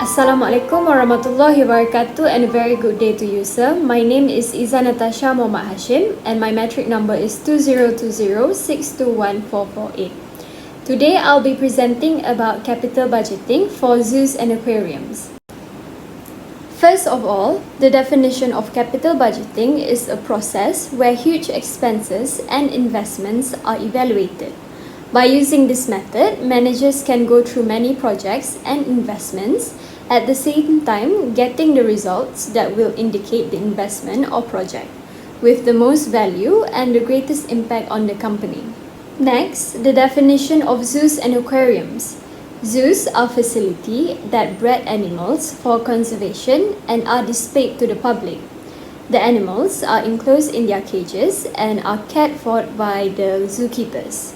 Assalamualaikum warahmatullahi wabarakatuh and a very good day to you, sir. My name is Iza Natasha Muhammad Hashim and my metric number is 2020621448. Today I'll be presenting about capital budgeting for zoos and aquariums. First of all, the definition of capital budgeting is a process where huge expenses and investments are evaluated. By using this method, managers can go through many projects and investments at the same time getting the results that will indicate the investment or project with the most value and the greatest impact on the company. Next, the definition of zoos and aquariums. Zoos are facilities that bred animals for conservation and are displayed to the public. The animals are enclosed in their cages and are cared for by the zookeepers.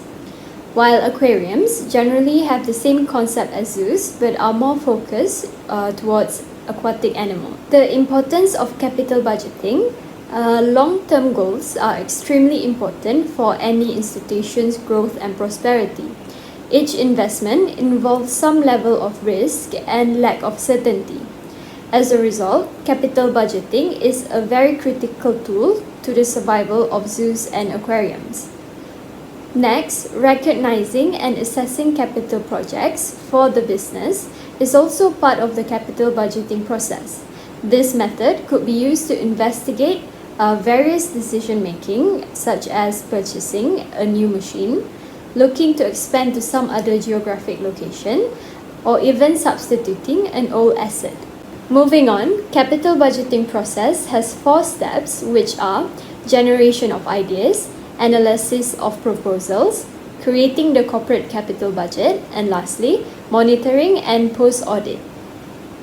While aquariums generally have the same concept as zoos but are more focused towards aquatic animals. The importance of capital budgeting. Long-term goals are extremely important for any institution's growth and prosperity. Each investment involves some level of risk and lack of certainty. As a result, capital budgeting is a very critical tool to the survival of zoos and aquariums. Next, recognizing and assessing capital projects for the business is also part of the capital budgeting process. This method could be used to investigate various decision-making, such as purchasing a new machine, looking to expand to some other geographic location, or even substituting an old asset. Moving on, capital budgeting process has 4 steps, which are generation of ideas, analysis of proposals, creating the corporate capital budget, and lastly, monitoring and post-audit.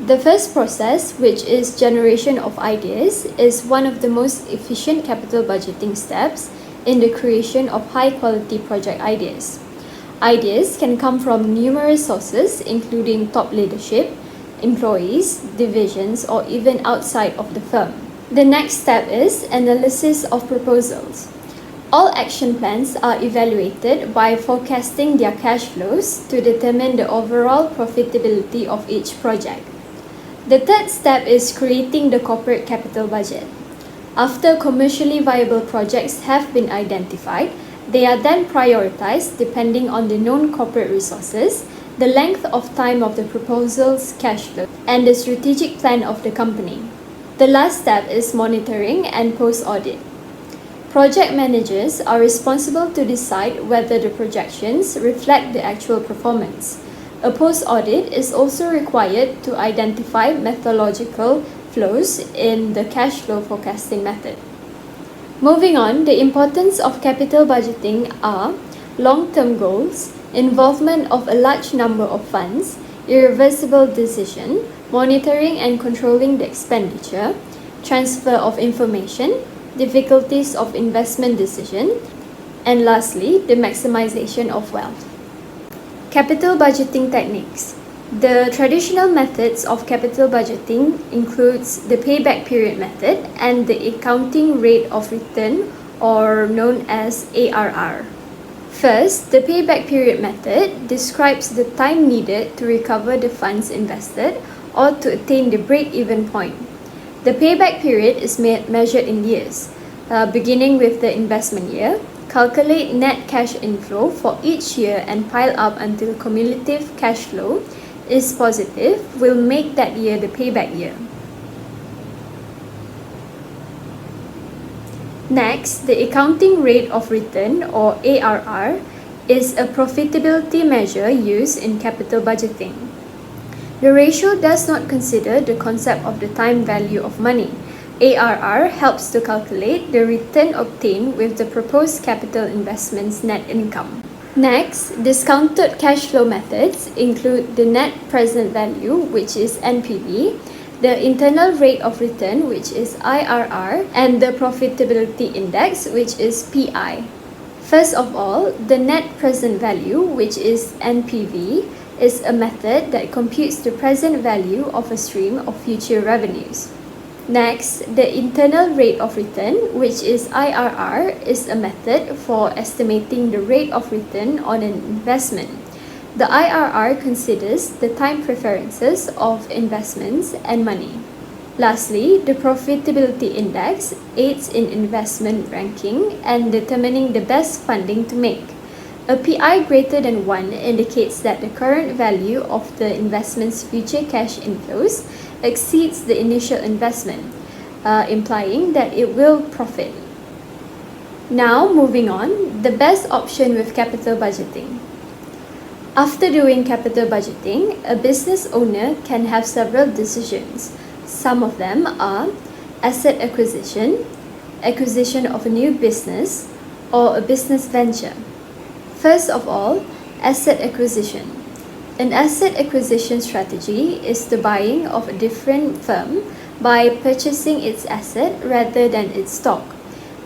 The first process, which is generation of ideas, is one of the most efficient capital budgeting steps in the creation of high-quality project ideas. Ideas can come from numerous sources, including top leadership, employees, divisions, or even outside of the firm. The next step is analysis of proposals. All action plans are evaluated by forecasting their cash flows to determine the overall profitability of each project. The third step is creating the corporate capital budget. After commercially viable projects have been identified, they are then prioritized depending on the known corporate resources, the length of time of the proposal's cash flow, and the strategic plan of the company. The last step is monitoring and post-audit. Project managers are responsible to decide whether the projections reflect the actual performance. A post-audit is also required to identify methodological flows in the cash flow forecasting method. Moving on, the importance of capital budgeting are long-term goals, involvement of a large number of funds, irreversible decision, monitoring and controlling the expenditure, transfer of information, difficulties of investment decision, and lastly, the maximization of wealth. Capital budgeting techniques. The traditional methods of capital budgeting includes the payback period method and the accounting rate of return, or known as ARR. First, the payback period method describes the time needed to recover the funds invested or to attain the break-even point. The payback period is measured in years. Beginning with the investment year, calculate net cash inflow for each year and pile up until cumulative cash flow is positive, will make that year the payback year. Next, the accounting rate of return, or ARR, is a profitability measure used in capital budgeting. The ratio does not consider the concept of the time value of money. ARR helps to calculate the return obtained with the proposed capital investment's net income. Next, discounted cash flow methods include the net present value, which is NPV, the internal rate of return, which is IRR, and the profitability index, which is PI. First of all, the net present value, which is NPV, is a method that computes the present value of a stream of future revenues. Next, the internal rate of return, which is IRR, is a method for estimating the rate of return on an investment. The IRR considers the time preferences of investments and money. Lastly, the profitability index aids in investment ranking and determining the best funding to make. A PI greater than 1 indicates that the current value of the investment's future cash inflows exceeds the initial investment, implying that it will profit. Now, moving on, the best option with capital budgeting. After doing capital budgeting, a business owner can have several decisions. Some of them are asset acquisition, acquisition of a new business, or a business venture. First of all, asset acquisition. An asset acquisition strategy is the buying of a different firm by purchasing its asset rather than its stock.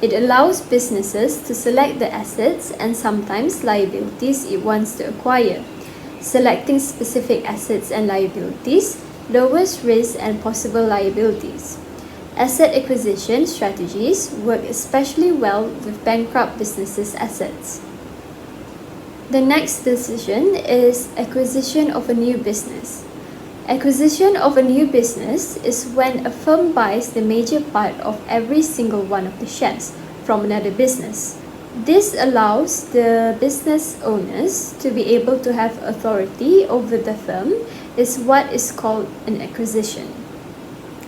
It allows businesses to select the assets and sometimes liabilities it wants to acquire. Selecting specific assets and liabilities lowers risk and possible liabilities. Asset acquisition strategies work especially well with bankrupt businesses' assets. The next decision is acquisition of a new business. Acquisition of a new business is when a firm buys the major part of every single one of the shares from another business. This allows the business owners to be able to have authority over the firm, is what is called an acquisition.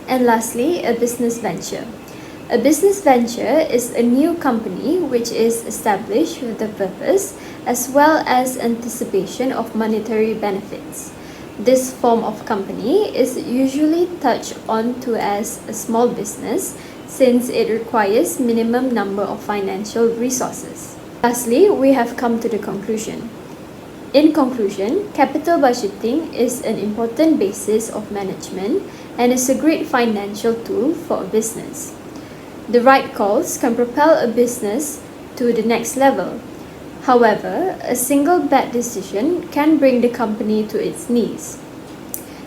And lastly, a business venture. A business venture is a new company which is established with a purpose as well as anticipation of monetary benefits. This form of company is usually touched on to as a small business since it requires minimum number of financial resources. Lastly, we have come to the conclusion. In conclusion, capital budgeting is an important basis of management and is a great financial tool for a business. The right calls can propel a business to the next level. However, a single bad decision can bring the company to its knees.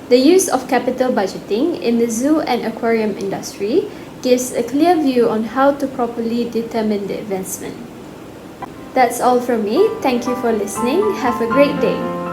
The use of capital budgeting in the zoo and aquarium industry gives a clear view on how to properly determine the investment. That's all from me. Thank you for listening. Have a great day.